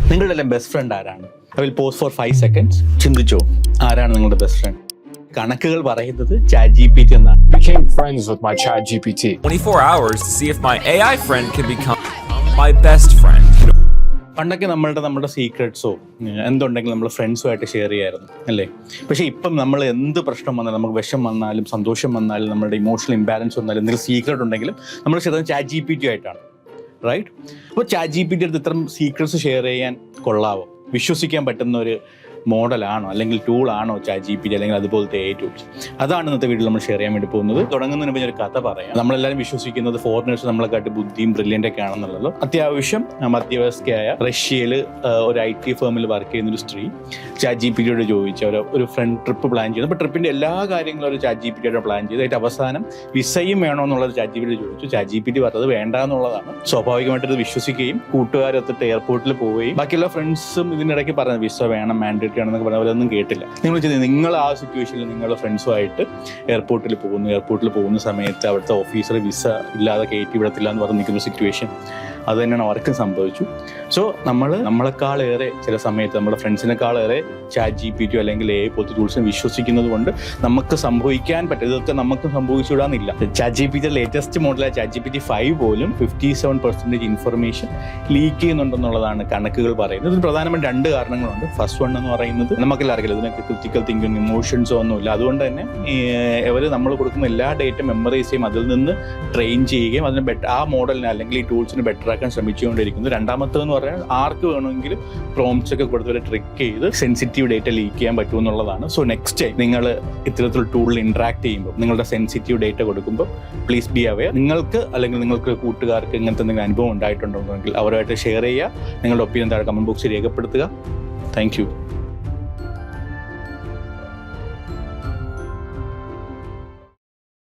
നിങ്ങളുടെ best friend ആരാണ്? I will pose four 5 seconds. ചിന്തിച്ചോ, ആരാണ് നിങ്ങളുടെ ബെസ്റ്റ് ഫ്രണ്ട്? കണക്കുകൾ പറയുന്നത് ChatGPT എന്നാണ്. Became friends with my ChatGPT. 24 hours to see if my AI friend can become my best friend. പണ്ടൊക്കെ നമ്മുടെ സീക്രട്സോ എന്തുണ്ടെങ്കിലും നമ്മൾ ഫ്രണ്ട്സുമായിട്ട് ഷെയർ ചെയ്യായിരുന്നു അല്ലേ? പക്ഷേ ഇപ്പം നമ്മൾ എന്ത് പ്രശ്നം വന്നാലും, നമുക്ക് വിഷം വന്നാലും സന്തോഷം വന്നാലും, നമ്മുടെ ഇമോഷണൽ ഇംബാലൻസ് വന്നാലും, എന്തെങ്കിലും സീക്രട്ട് ഉണ്ടെങ്കിലും നമ്മൾ ചെയ്തത് ChatGPT ആയിട്ടാണ്, റൈറ്റ്? അപ്പോൾ ChatGPT അടുത്ത് ഇത്തരം സീക്രട്സ് ഷെയർ ചെയ്യാൻ കൊള്ളാവോ? വിശ്വസിക്കാൻ പറ്റുന്ന ഒരു മോഡലാണോ അല്ലെങ്കിൽ ടൂളാണോ ChatGPT അല്ലെങ്കിൽ അതുപോലത്തെ AI ടൂൾസ്? അതാണ് ഇന്നത്തെ വീഡിയോയിൽ നമ്മൾ ഷെയർ ചെയ്യാൻ വേണ്ടി പോകുന്നത്. തുടങ്ങുന്നതിന് മുമ്പ് ഒരു കഥ പറയാം. നമ്മളെല്ലാവരും വിശ്വസിക്കുന്നത് ഫോറിനേഴ്സ് നമ്മളെക്കാട്ട് ബുദ്ധിയും ബ്രില്യൻ്റ് ഒക്കെ ആണെന്നുള്ളത്. അത്യാവശ്യം മധ്യവയസ്കയായ റഷ്യയിൽ ഒരു IT ഫേമിൽ വർക്ക് ചെയ്യുന്നൊരു സ്ത്രീ ChatGPTയോട് ചോദിച്ച ഒരു ഫ്രണ്ട് ട്രിപ്പ് പ്ലാൻ ചെയ്യുന്നു. അപ്പോൾ ട്രിപ്പിൻ്റെ എല്ലാ കാര്യങ്ങളും ഒരു ChatGPTയോട് പ്ലാൻ ചെയ്ത് അതിൻ്റെ അവസാനം വിസയും വേണമെന്നുള്ളത് ChatGPT ചോദിച്ചു. ChatGPT പറഞ്ഞത് വേണ്ട എന്നുള്ളതാണ്. സ്വാഭാവികമായിട്ട് ഇത് വിശ്വസിക്കുകയും കൂട്ടുകാരെത്തിട്ട് എയർപോർട്ടിൽ പോവുകയും ബാക്കിയുള്ള ഫ്രണ്ട്സും ഇതിനിടയ്ക്ക് പറഞ്ഞത് വിസ വേണം, മാൻഡേറ്ററി ആണെന്നൊക്കെ പറഞ്ഞാൽ അവരൊന്നും കേട്ടില്ല. നിങ്ങൾ ആ സിറ്റുവേഷനിൽ നിങ്ങളുടെ ഫ്രണ്ട്സുമായിട്ട് എയർപോർട്ടിൽ പോകുന്ന സമയത്ത് അവിടുത്തെ ഓഫീസർ വിസ ഇല്ലാതെ കയറ്റി വിടത്തില്ല എന്ന് പറഞ്ഞ് നിൽക്കുന്ന സിറ്റുവേഷൻ അത് തന്നെയാണ് അവർക്കും സംഭവിച്ചു. സോ നമ്മളെക്കാളേറെ ചില സമയത്ത് നമ്മുടെ ഫ്രണ്ട്സിനെക്കാളേറെ ChatGPT അല്ലെങ്കിൽ AI പോലത്തെ ടൂൾസിനെ വിശ്വസിക്കുന്നത് കൊണ്ട് നമുക്ക് സംഭവിക്കാൻ പറ്റുന്നതൊക്കെ നമുക്ക് സംഭവിച്ചുവിടാന്നില്ല. ChatGPT ലേറ്റസ്റ്റ് മോഡലായ ChatGPT 5 പോലും 57% ഇൻഫർമേഷൻ ലീക്ക് ചെയ്യുന്നുണ്ടെന്നുള്ളതാണ് കണക്കുകൾ പറയുന്നത്. ഇതിന് പ്രധാനമായും 2 കാരണങ്ങളുണ്ട്. ഫസ്റ്റ് വൺ എന്ന് പറയുന്നത് നമുക്കെല്ലാം അറിയില്ല, ഇതിനൊക്കെ ക്രിറ്റിക്കൽ തിങ്കിങ് ഇമോഷൻസോ ഒന്നുമില്ല. അതുകൊണ്ട് തന്നെ ഇവർ നമ്മൾ കൊടുക്കുന്ന എല്ലാ ഡേറ്റ മെമ്മറൈസ് ചെയ്യും, അതിൽ നിന്ന് ട്രെയിൻ ചെയ്യുകയും അതിന് ആ മോഡലിനെ അല്ലെങ്കിൽ ഈ ടൂൾസിന് ബെറ്റർ ആക്കാൻ ശ്രമിച്ചുകൊണ്ടിരിക്കുന്നു. രണ്ടാമത്തേന്ന് പറഞ്ഞാൽ ആർക്ക് വേണമെങ്കിലും പ്രോംപ്റ്റ്സ് ഒക്കെ കൊടുത്ത് ട്രിക്ക് ചെയ്ത് സെൻസിറ്റീവ് ഡേറ്റ ലീക്ക് ചെയ്യാൻ പറ്റുമെന്നുള്ളതാണ്. സോ നെക്സ്റ്റ് ടൈം നിങ്ങൾ ഇത്തരത്തിലുള്ള ടൂളിൽ ഇന്ററാക്ട് ചെയ്യുമ്പോൾ, നിങ്ങളുടെ സെൻസിറ്റീവ് ഡേറ്റ കൊടുക്കുമ്പോൾ പ്ലീസ് ബി അവെയർ. നിങ്ങൾക്ക് അല്ലെങ്കിൽ നിങ്ങൾക്ക് കൂട്ടുകാർക്ക് ഇങ്ങനത്തെ എന്തെങ്കിലും അനുഭവം ഉണ്ടായിട്ടുണ്ടെങ്കിൽ അവരുമായിട്ട് ഷെയർ ചെയ്യുക. നിങ്ങളുടെ ഒപ്പീനിയൻ താഴെ കമന്റ് ബോക്സിൽ രേഖപ്പെടുത്തുക. Thank you.